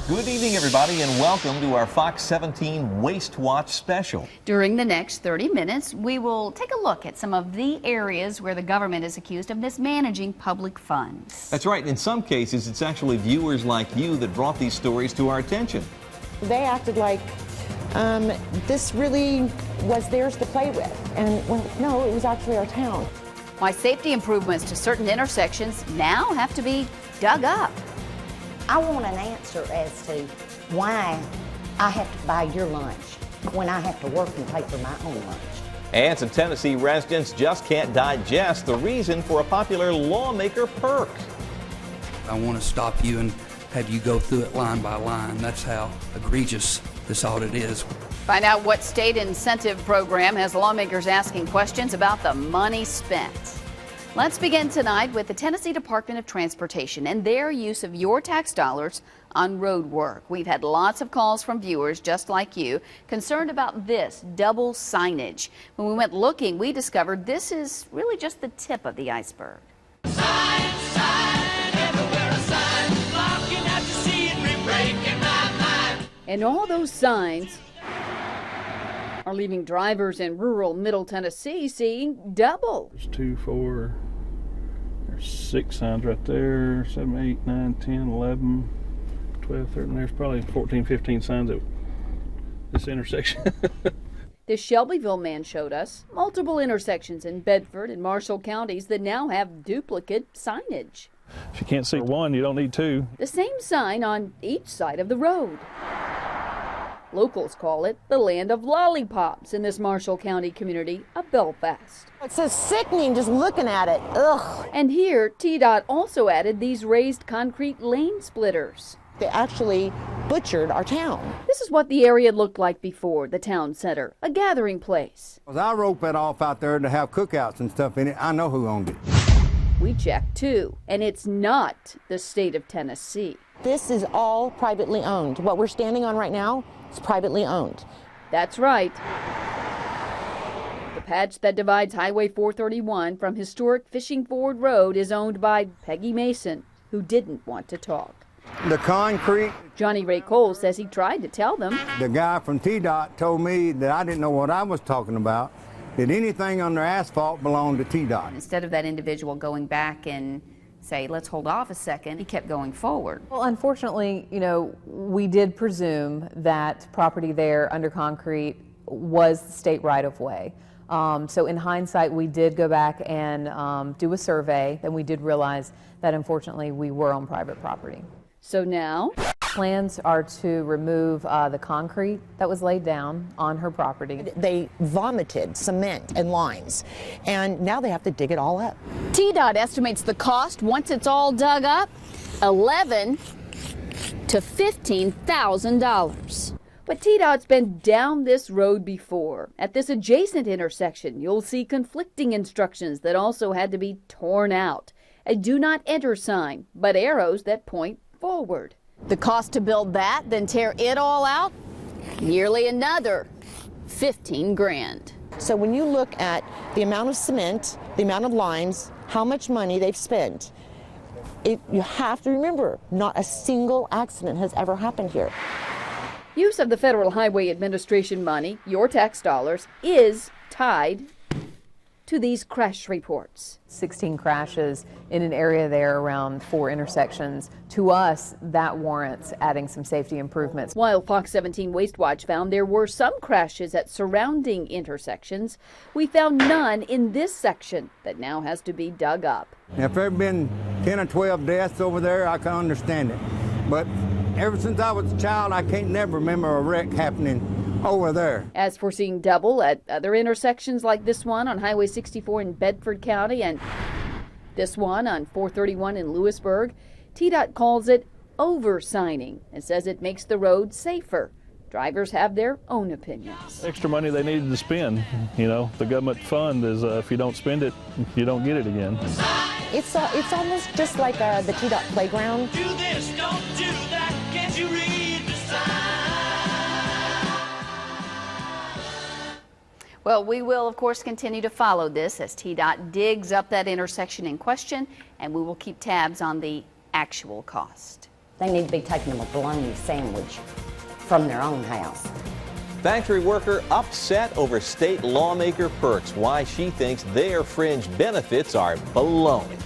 Good evening, everybody, and welcome to our Fox 17 Waste Watch special. During the next 30 minutes, we will take a look at some of the areas where the government is accused of mismanaging public funds. That's right. In some cases, it's actually viewers like you that brought these stories to our attention. They acted like this really was theirs to play with. And, well, no, it was actually our town. Why safety improvements to certain intersections now have to be dug up. I want an answer as to why I have to buy your lunch when I have to work and pay for my own lunch. And some Tennessee residents just can't digest the reason for a popular lawmaker perk. I want to stop you and have you go through it line by line. That's how egregious this audit is. Find out what state incentive program has lawmakers asking questions about the money spent. Let's begin tonight with the Tennessee Department of Transportation and their use of your tax dollars on road work. We've had lots of calls from viewers just like you concerned about this double signage. When we went looking, we discovered this is really just the tip of the iceberg. Sign, sign, everywhere a sign, blocking out to see it, breaking my mind. And all those signs are leaving drivers in rural Middle Tennessee seeing double. There's 2, 4, there's 6 signs right there, 7, 8, 9, 10, 11, 12, 13, there's probably 14, 15 signs at this intersection. The Shelbyville man showed us multiple intersections in Bedford and Marshall counties that now have duplicate signage. If you can't see one, you don't need two. The same sign on each side of the road. Locals call it the land of lollipops in this Marshall County community of Belfast. It's so sickening just looking at it. Ugh. And here, DoNot also added these raised concrete lane splitters. They actually butchered our town. This is what the area looked like before the town center, a gathering place. I roped it off out there to have cookouts and stuff in it. I know who owned it. We checked too, and it's not the state of Tennessee. This is all privately owned. What we're standing on right now is privately owned. That's right. The patch that divides Highway 431 from historic FishingFord Road is owned by Peggy Mason, who didn't want to talk. The concrete. Johnny Ray Cole says he tried to tell them. The guy from TDOT told me that I didn't know what I was talking about, that anything under asphalt belonged to TDOT. Instead of that individual going back and say, let's hold off a second, he kept going forward. Well, unfortunately, we did presume that property there under concrete was state right-of-way. So in hindsight, we did go back and do a survey, and we did realize that unfortunately we were on private property. So now? Plans are to remove the concrete that was laid down on her property. They vomited cement and lines, and now they have to dig it all up. TDOT estimates the cost once it's all dug up, $11,000 to $15,000. But TDOT's been down this road before. At this adjacent intersection, you'll see conflicting instructions that also had to be torn out. A do not enter sign, but arrows that point forward. The cost to build that, then tear it all out, nearly another 15 grand. So when you look at the amount of cement, the amount of lines, how much money they've spent, you have to remember, not a single accident has ever happened here. Use of the Federal Highway Administration money, your tax dollars, is tied to these crash reports. 16 crashes in an area there around 4 intersections. To us, that warrants adding some safety improvements. While Fox 17 Waste Watch found there were some crashes at surrounding intersections, we found none in this section that now has to be dug up. Now, if there had been 10 or 12 deaths over there, I can understand it. But ever since I was a child, I can't never remember a wreck happening over there. As for seeing double at other intersections like this one on Highway 64 in Bedford County and this one on 431 in Lewisburg, TDOT calls it over-signing and says it makes the road safer. Drivers have their own opinions. Extra money they needed to spend. The government fund is if you don't spend it, you don't get it again. It's almost just like the TDOT playground. Do this, don't do that, can't you read the sign? Well, we will, of course, continue to follow this as TDOT digs up that intersection in question, and we will keep tabs on the actual cost. They need to be taking them a bologna sandwich from their own house. Factory worker upset over state lawmaker perks. Why she thinks their fringe benefits are baloney.